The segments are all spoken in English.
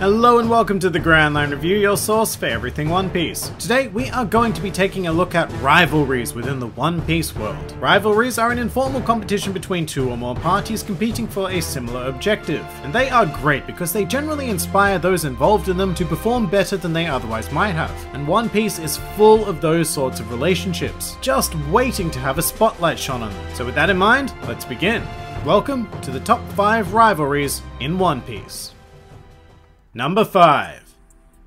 Hello and welcome to the Grand Line Review, your source for everything One Piece. Today we are going to be taking a look at rivalries within the One Piece world. Rivalries are an informal competition between two or more parties competing for a similar objective, and they are great because they generally inspire those involved in them to perform better than they otherwise might have, and One Piece is full of those sorts of relationships, just waiting to have a spotlight shone on them. So with that in mind, let's begin. Welcome to the top 5 rivalries in One Piece. Number 5.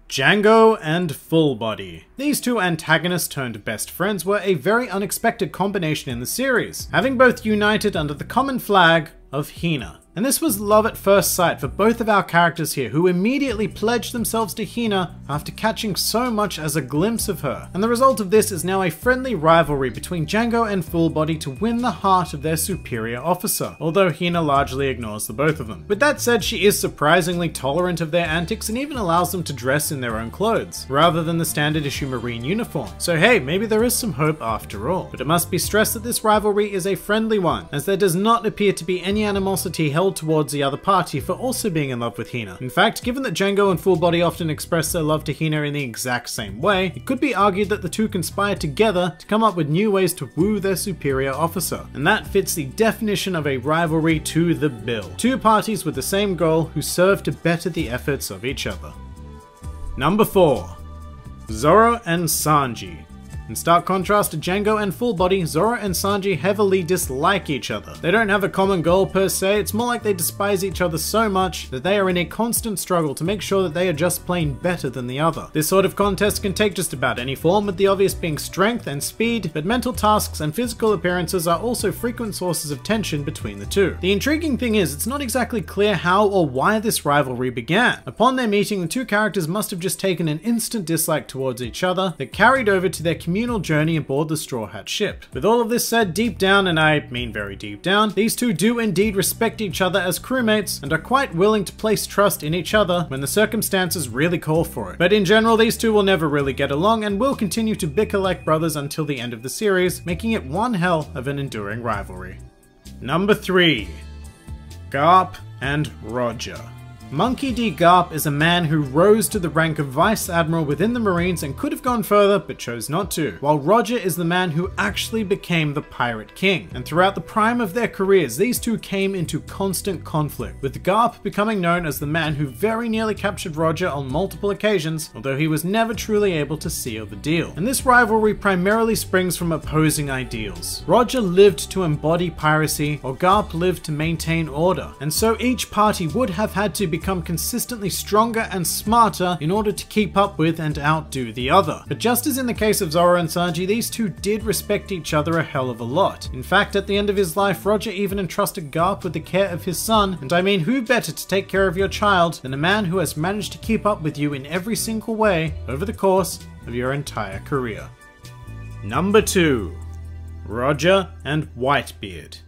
Django and Full Body. These two antagonists turned best friends were a very unexpected combination in the series, having both united under the common flag of Hina. And this was love at first sight for both of our characters here, who immediately pledged themselves to Hina after catching so much as a glimpse of her. And the result of this is now a friendly rivalry between Django and Full Body to win the heart of their superior officer, although Hina largely ignores the both of them. With that said, she is surprisingly tolerant of their antics and even allows them to dress in their own clothes, rather than the standard issue Marine uniform. So hey, maybe there is some hope after all. But it must be stressed that this rivalry is a friendly one, as there does not appear to be any animosity held towards the other party for also being in love with Hina. In fact, given that Django and Full Body often express their love to Hina in the exact same way, it could be argued that the two conspire together to come up with new ways to woo their superior officer. And that fits the definition of a rivalry to the bill. Two parties with the same goal who serve to better the efforts of each other. Number 4. Zoro and Sanji. In stark contrast to Django and Full Body, Zoro and Sanji heavily dislike each other. They don't have a common goal per se, it's more like they despise each other so much that they are in a constant struggle to make sure that they are just plain better than the other. This sort of contest can take just about any form, with the obvious being strength and speed, but mental tasks and physical appearances are also frequent sources of tension between the two. The intriguing thing is, it's not exactly clear how or why this rivalry began. Upon their meeting, the two characters must have just taken an instant dislike towards each other that carried over to their communal journey aboard the Straw Hat ship. With all of this said, deep down, and I mean very deep down, these two do indeed respect each other as crewmates and are quite willing to place trust in each other when the circumstances really call for it. But in general, these two will never really get along and will continue to bicker like brothers until the end of the series, making it one hell of an enduring rivalry. Number 3. Garp and Roger. Monkey D. Garp is a man who rose to the rank of Vice Admiral within the Marines and could have gone further but chose not to, while Roger is the man who actually became the Pirate King. And throughout the prime of their careers, these two came into constant conflict, with Garp becoming known as the man who very nearly captured Roger on multiple occasions, although he was never truly able to seal the deal. And this rivalry primarily springs from opposing ideals. Roger lived to embody piracy, while Garp lived to maintain order, and so each party would have had to become consistently stronger and smarter in order to keep up with and outdo the other. But just as in the case of Zoro and Sanji, these two did respect each other a hell of a lot. In fact, at the end of his life, Roger even entrusted Garp with the care of his son, and I mean, who better to take care of your child than a man who has managed to keep up with you in every single way over the course of your entire career. Number 2. Roger and Whitebeard.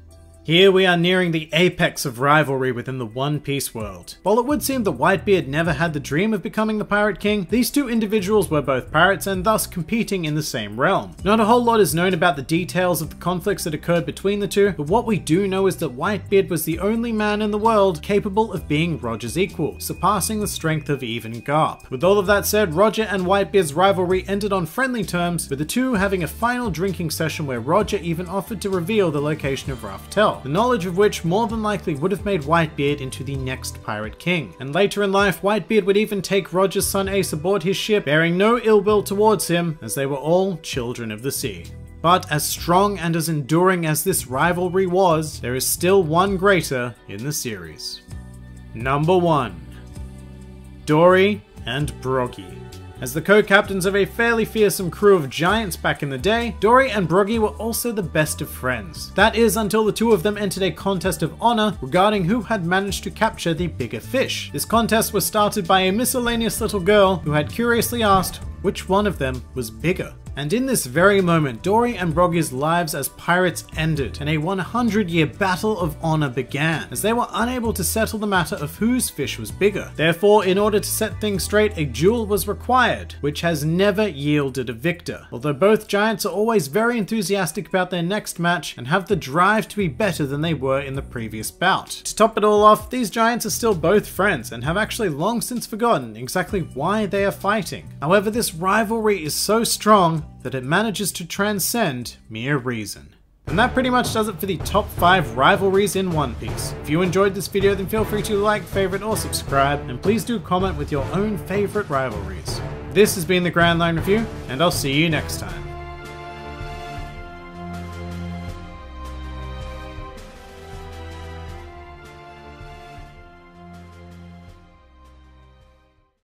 Here we are nearing the apex of rivalry within the One Piece world. While it would seem that Whitebeard never had the dream of becoming the Pirate King, these two individuals were both pirates and thus competing in the same realm. Not a whole lot is known about the details of the conflicts that occurred between the two, but what we do know is that Whitebeard was the only man in the world capable of being Roger's equal, surpassing the strength of even Garp. With all of that said, Roger and Whitebeard's rivalry ended on friendly terms, with the two having a final drinking session where Roger even offered to reveal the location of Rough Tell, the knowledge of which more than likely would have made Whitebeard into the next Pirate King. And later in life, Whitebeard would even take Roger's son Ace aboard his ship, bearing no ill will towards him, as they were all children of the sea. But as strong and as enduring as this rivalry was, there is still one greater in the series. Number 1. Dory and Broggy. As the co-captains of a fairly fearsome crew of giants back in the day, Dory and Broggy were also the best of friends. That is, until the two of them entered a contest of honor regarding who had managed to capture the bigger fish. This contest was started by a miscellaneous little girl who had curiously asked, which one of them was bigger. And in this very moment, Dory and Broggy's lives as pirates ended, and a 100-year battle of honor began, as they were unable to settle the matter of whose fish was bigger. Therefore, in order to set things straight, a duel was required, which has never yielded a victor. Although both giants are always very enthusiastic about their next match, and have the drive to be better than they were in the previous bout. To top it all off, these giants are still both friends, and have actually long since forgotten exactly why they are fighting. However, this rivalry is so strong that it manages to transcend mere reason. And that pretty much does it for the top 5 rivalries in One Piece. If you enjoyed this video, then feel free to like, favorite, or subscribe, and please do comment with your own favorite rivalries. This has been the Grand Line Review, and I'll see you next time.